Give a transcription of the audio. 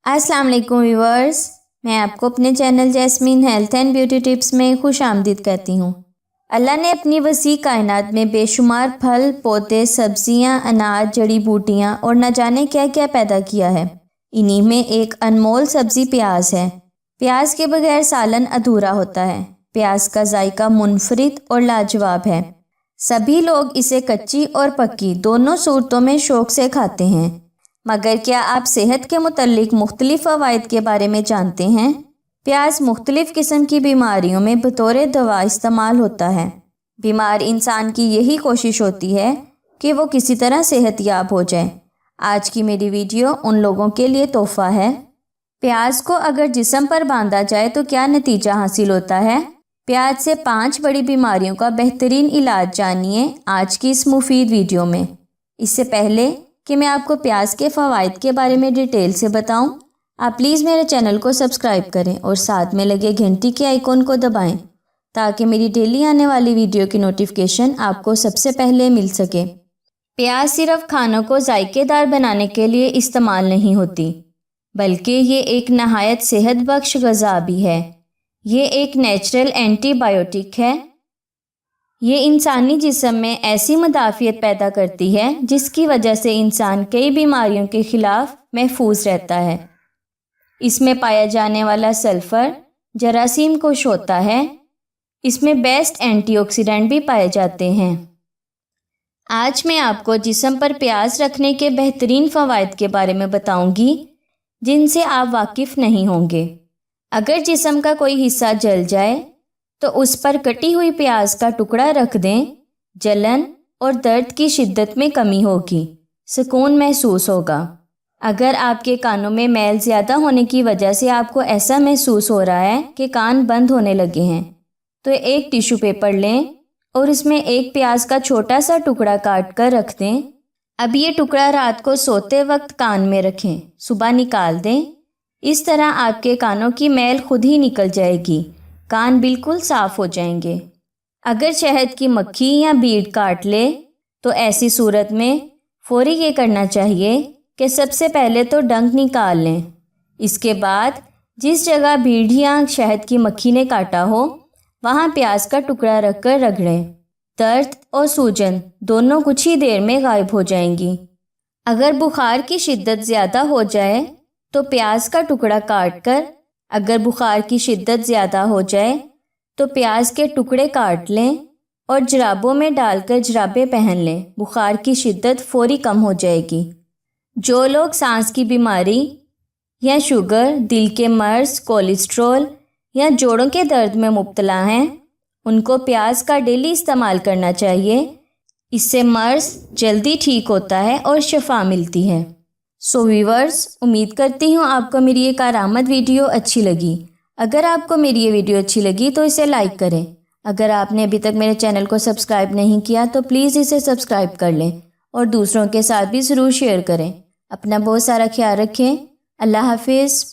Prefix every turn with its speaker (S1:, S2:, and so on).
S1: السلام علیکم ویورز، میں آپ کو اپنے channel jasmine health and beauty tips میں خوش آمدید کہتی ہوں۔ اللہ نے اپنی وسیع کائنات میں بے شمار پھل، پودے، سبزیاں، اناج، جڑی بوٹیاں اور نہ جانے کیا کیا پیدا کیا ہے۔ انہی میں ایک انمول سبزی پیاز ہے۔ پیاز کے بغیر سالن ادھورا ہوتا ہے۔ پیاز کا ذائقہ منفرد اور لاجواب ہے۔ سبھی لوگ اسے کچی اور پکی دونوں صورتوں میں شوق سے کھاتے ہیں، مگر کیا آپ صحت کے متعلق مختلف فوائد کے بارے میں جانتے ہیں؟ پیاز مختلف قسم کی بیماریوں میں بطور دوا استعمال ہوتا ہے۔ بیمار انسان کی یہی کوشش ہوتی ہے کہ وہ کسی طرح صحت یاب ہو جائے۔ آج کی میری ویڈیو ان لوگوں کے لیے تحفہ ہے۔ پیاز کو اگر جسم پر باندھا جائے تو کیا نتیجہ حاصل ہوتا ہے؟ پیاز سے 5 بڑی بیماریوں کا بہترین علاج جانیے آج کی اس مفید ویڈیو میں۔ اس سے پہلے کہ میں آپ کو پیاز کے فوائد کے بارے میں ڈیٹیل سے بتاؤں، آپ پلیز میرے چینل کو سبسکرائب کریں اور ساتھ میں لگے گھنٹی کے آئیکن کو دبائیں تاکہ میری ڈیلی آنے والی ویڈیو کی نوٹیفیکیشن آپ کو سب سے پہلے مل سکے۔ پیاز صرف کھانوں کو ذائقے دار بنانے کے لیے استعمال نہیں ہوتی، بلکہ یہ ایک نہایت صحت بخش غذا بھی ہے۔ یہ ایک نیچرل اینٹی بائیوٹک ہے۔ یہ انسانی جسم میں ایسی مدافعت پیدا کرتی ہے جس کی وجہ سے انسان کئی بیماریوں کے خلاف محفوظ رہتا ہے۔ اس میں پایا جانے والا سلفر جراثیم کش ہوتا ہے۔ اس میں بیسٹ اینٹی آکسیڈنٹ بھی پائے جاتے ہیں۔ آج میں آپ کو جسم پر پیاز رکھنے کے بہترین فوائد کے بارے میں بتاؤں گی جن سے آپ واقف نہیں ہوں گے۔ اگر جسم کا کوئی حصہ جل جائے تو اس پر کٹی ہوئی پیاز کا ٹکڑا رکھ دیں، جلن اور درد کی شدت میں کمی ہوگی، سکون محسوس ہوگا۔ اگر آپ کے کانوں میں میل زیادہ ہونے کی وجہ سے آپ کو ایسا محسوس ہو رہا ہے کہ کان بند ہونے لگے ہیں، تو ایک ٹیشو پیپر لیں اور اس میں ایک پیاز کا چھوٹا سا ٹکڑا کاٹ کر رکھ دیں۔ اب یہ ٹکڑا رات کو سوتے وقت کان میں رکھیں، صبح نکال دیں۔ اس طرح آپ کے کانوں کی میل خود ہی نکل جائے گی، کان بالکل صاف ہو جائیں گے۔ اگر شہد کی مکھی یا بیڑ کاٹ لے تو ایسی صورت میں فوری یہ کرنا چاہیے کہ سب سے پہلے تو ڈنک نکال لیں۔ اس کے بعد جس جگہ بیڑ یا شہد کی مکھی نے کاٹا ہو وہاں پیاز کا ٹکڑا رکھ کر رگڑیں۔ درد اور سوجن دونوں کچھ ہی دیر میں غائب ہو جائیں گی۔ اگر بخار کی شدت زیادہ ہو جائے تو پیاز کا ٹکڑا کاٹ کر، اگر بخار کی شدت زیادہ ہو جائے تو پیاز کے ٹکڑے کاٹ لیں اور جرابوں میں ڈال کر جرابیں پہن لیں، بخار کی شدت فوری کم ہو جائے گی۔ جو لوگ سانس کی بیماری یا شوگر، دل کے مرض، کولیسٹرول یا جوڑوں کے درد میں مبتلا ہیں، ان کو پیاز کا ڈیلی استعمال کرنا چاہیے۔ اس سے مرض جلدی ٹھیک ہوتا ہے اور شفا ملتی ہے۔ سو ویورز، امید کرتی ہوں آپ کو میری یہ کارآمد ویڈیو اچھی لگی۔ اگر آپ کو میری یہ ویڈیو اچھی لگی تو اسے لائک کریں۔ اگر آپ نے ابھی تک میرے چینل کو سبسکرائب نہیں کیا تو پلیز اسے سبسکرائب کر لیں اور دوسروں کے ساتھ بھی ضرور شیئر کریں۔ اپنا بہت سارا خیال رکھیں۔ اللہ حافظ۔